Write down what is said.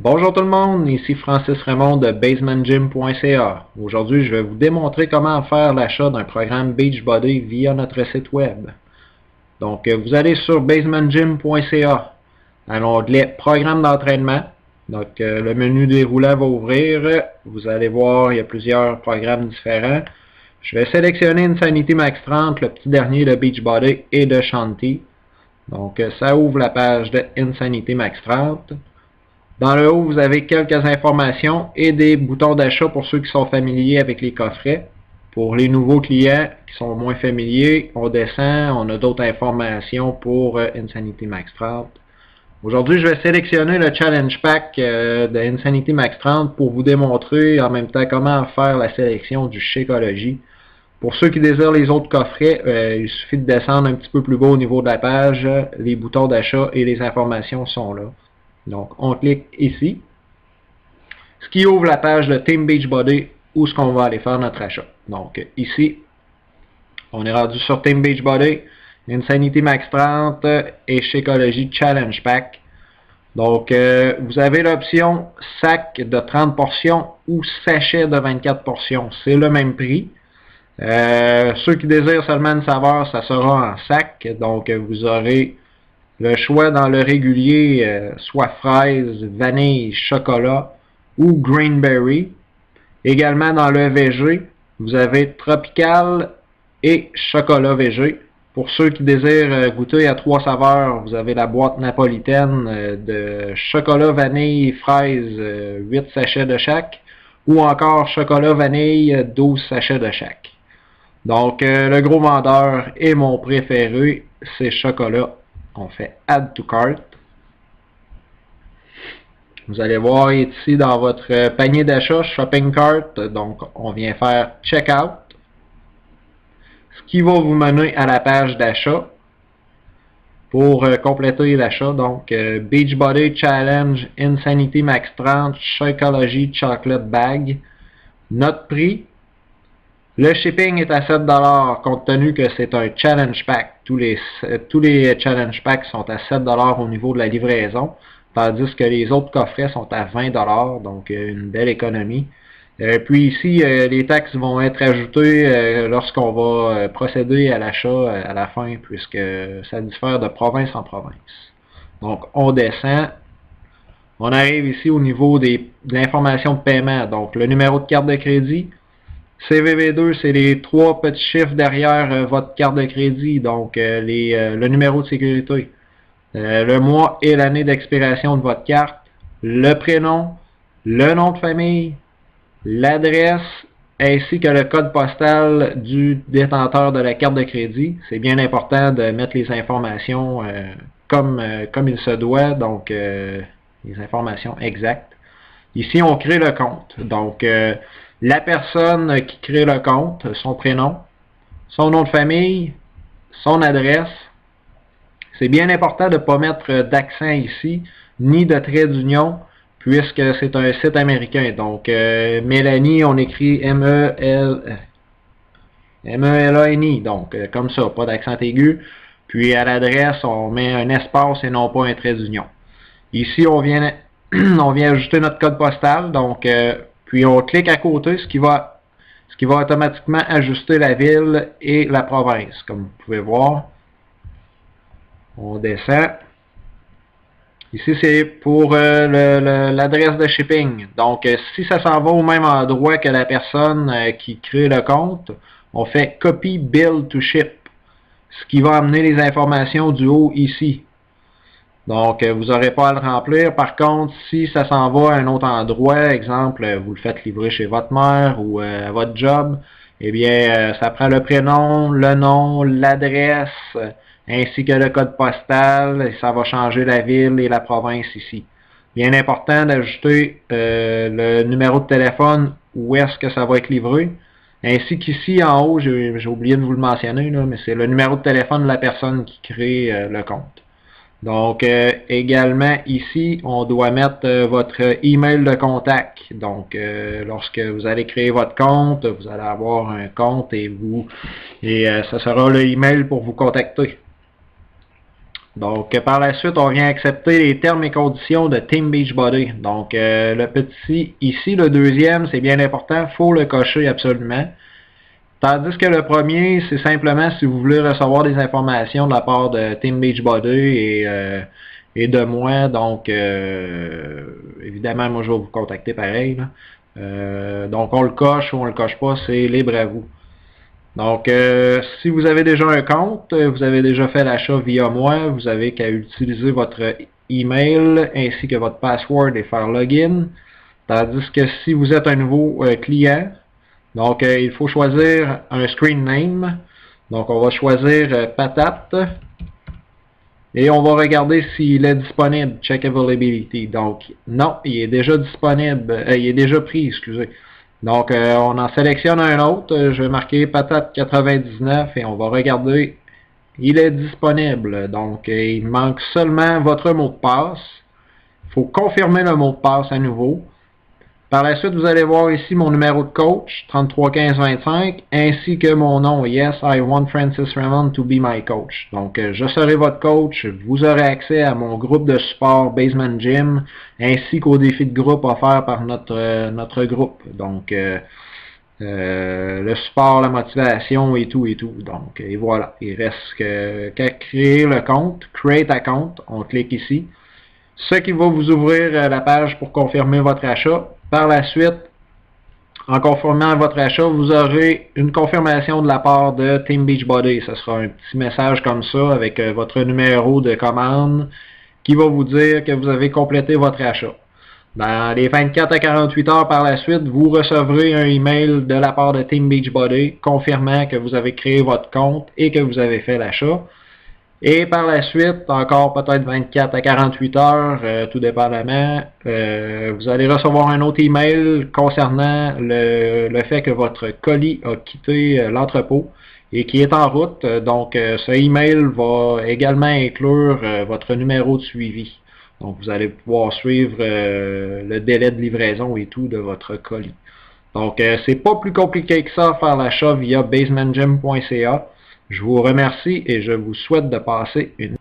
Bonjour tout le monde, ici Francis Raymond de basementgym.ca. Aujourd'hui, je vais vous démontrer comment faire l'achat d'un programme Beachbody via notre site web. Donc, vous allez sur basementgym.ca, à l'onglet Programme d'entraînement. Donc, le menu déroulant va ouvrir. Vous allez voir, il y a plusieurs programmes différents. Je vais sélectionner Insanity Max 30, le petit dernier de Beachbody et de Shanti. Donc, ça ouvre la page de Insanity Max 30. Dans le haut, vous avez quelques informations et des boutons d'achat pour ceux qui sont familiers avec les coffrets. Pour les nouveaux clients qui sont moins familiers, on descend, on a d'autres informations pour Insanity Max 30. Aujourd'hui, je vais sélectionner le Challenge Pack de Insanity Max 30 pour vous démontrer en même temps comment faire la sélection du Shakeology. Pour ceux qui désirent les autres coffrets, il suffit de descendre un petit peu plus bas au niveau de la page. Les boutons d'achat et les informations sont là. Donc, on clique ici, ce qui ouvre la page de Team Beachbody où est-ce qu'on va aller faire notre achat. Donc, ici, on est rendu sur Team Beachbody, Insanity Max 30 et Shakeology Challenge Pack. Donc, vous avez l'option sac de 30 portions ou sachet de 24 portions. C'est le même prix. Ceux qui désirent seulement une saveur, ça sera en sac. Donc, vous aurez le choix dans le régulier, soit fraise, vanille, chocolat ou greenberry. Également dans le VG, vous avez tropical et chocolat VG. Pour ceux qui désirent goûter à 3 saveurs, vous avez la boîte napolitaine de chocolat, vanille, fraise, 8 sachets de chaque. Ou encore chocolat, vanille, 12 sachets de chaque. Donc, le gros vendeur et mon préféré, c'est chocolat. On fait Add to Cart. Vous allez voir ici dans votre panier d'achat, Shopping Cart. Donc, on vient faire Checkout. Ce qui va vous mener à la page d'achat pour compléter l'achat. Donc, Beachbody Challenge Insanity Max 30 Shakeology Chocolate Bag. Notre prix. Le shipping est à 7 $ compte tenu que c'est un challenge pack. Tous les challenge packs sont à 7 $ au niveau de la livraison, tandis que les autres coffrets sont à 20 $, donc une belle économie. Puis ici, les taxes vont être ajoutées lorsqu'on va procéder à l'achat à la fin, puisque ça diffère de province en province. Donc, on descend. On arrive ici au niveau de l'information de paiement. Donc, le numéro de carte de crédit. CVV2, c'est les 3 petits chiffres derrière votre carte de crédit, donc le numéro de sécurité, le mois et l'année d'expiration de votre carte, le prénom, le nom de famille, l'adresse, ainsi que le code postal du détenteur de la carte de crédit. C'est bien important de mettre les informations comme il se doit, donc les informations exactes. Ici, on crée le compte. Donc, la personne qui crée le compte, son prénom, son nom de famille, son adresse. C'est bien important de ne pas mettre d'accent ici, ni de trait d'union, puisque c'est un site américain. Donc, Mélanie, on écrit M-E-L-A-N-I. Donc, comme ça, pas d'accent aigu. Puis, à l'adresse, on met un espace et non pas un trait d'union. Ici, on vient ajouter notre code postal. Donc, puis on clique à côté, ce qui va automatiquement ajuster la ville et la province, comme vous pouvez voir. On descend. Ici, c'est pour l'adresse de shipping. Donc, si ça s'en va au même endroit que la personne qui crée le compte, on fait Copy Bill to Ship, ce qui va amener les informations du haut ici. Donc, vous n'aurez pas à le remplir. Par contre, si ça s'en va à un autre endroit, exemple, vous le faites livrer chez votre mère ou à votre job, eh bien, ça prend le prénom, le nom, l'adresse, ainsi que le code postal, et ça va changer la ville et la province ici. Bien important d'ajouter le numéro de téléphone où est-ce que ça va être livré, ainsi qu'ici en haut, j'ai oublié de vous le mentionner, là, mais c'est le numéro de téléphone de la personne qui crée le compte. Donc, également, ici, on doit mettre votre email de contact. Donc, lorsque vous allez créer votre compte, vous allez avoir un compte et ça sera le email pour vous contacter. Donc, par la suite, on vient accepter les termes et conditions de Team Beachbody. Donc, le petit ici, le deuxième, c'est bien important, il faut le cocher absolument. Tandis que le premier, c'est simplement si vous voulez recevoir des informations de la part de Team Beachbody et de moi. Donc, évidemment, moi, je vais vous contacter pareil. Donc, on le coche ou on le coche pas, c'est libre à vous. Donc, si vous avez déjà un compte, vous avez déjà fait l'achat via moi, vous avez qu'à utiliser votre email ainsi que votre password et faire login. Tandis que si vous êtes un nouveau client, donc il faut choisir un screen name. Donc, on va choisir Patate et on va regarder s'il est disponible, check availability. Donc, non, il est déjà disponible, il est déjà pris, excusez. Donc, on en sélectionne un autre. Je vais marquer Patate 99 et on va regarder. Il est disponible. Donc, il manque seulement votre mot de passe. Il faut confirmer le mot de passe à nouveau. Par la suite, vous allez voir ici mon numéro de coach, 331525, ainsi que mon nom, Yes, I want Francis Raymond to be my coach. Donc, je serai votre coach, vous aurez accès à mon groupe de support Basement Gym, ainsi qu'aux défis de groupe offerts par notre groupe. Donc, le support, la motivation et tout. Donc, et voilà, il reste qu'à créer le compte, Create Account, on clique ici. Ce qui va vous ouvrir la page pour confirmer votre achat. Par la suite, en confirmant votre achat, vous aurez une confirmation de la part de Team Beachbody. Ce sera un petit message comme ça avec votre numéro de commande qui va vous dire que vous avez complété votre achat. Dans les 24 à 48 heures par la suite, vous recevrez un email de la part de Team Beachbody confirmant que vous avez créé votre compte et que vous avez fait l'achat. Et par la suite, encore peut-être 24 à 48 heures, tout dépendamment, vous allez recevoir un autre email concernant le fait que votre colis a quitté l'entrepôt et qui est en route. Donc, ce email va également inclure votre numéro de suivi. Donc, vous allez pouvoir suivre le délai de livraison et tout de votre colis. Donc, c'est pas plus compliqué que ça faire l'achat via basementgym.ca. Je vous remercie et je vous souhaite de passer une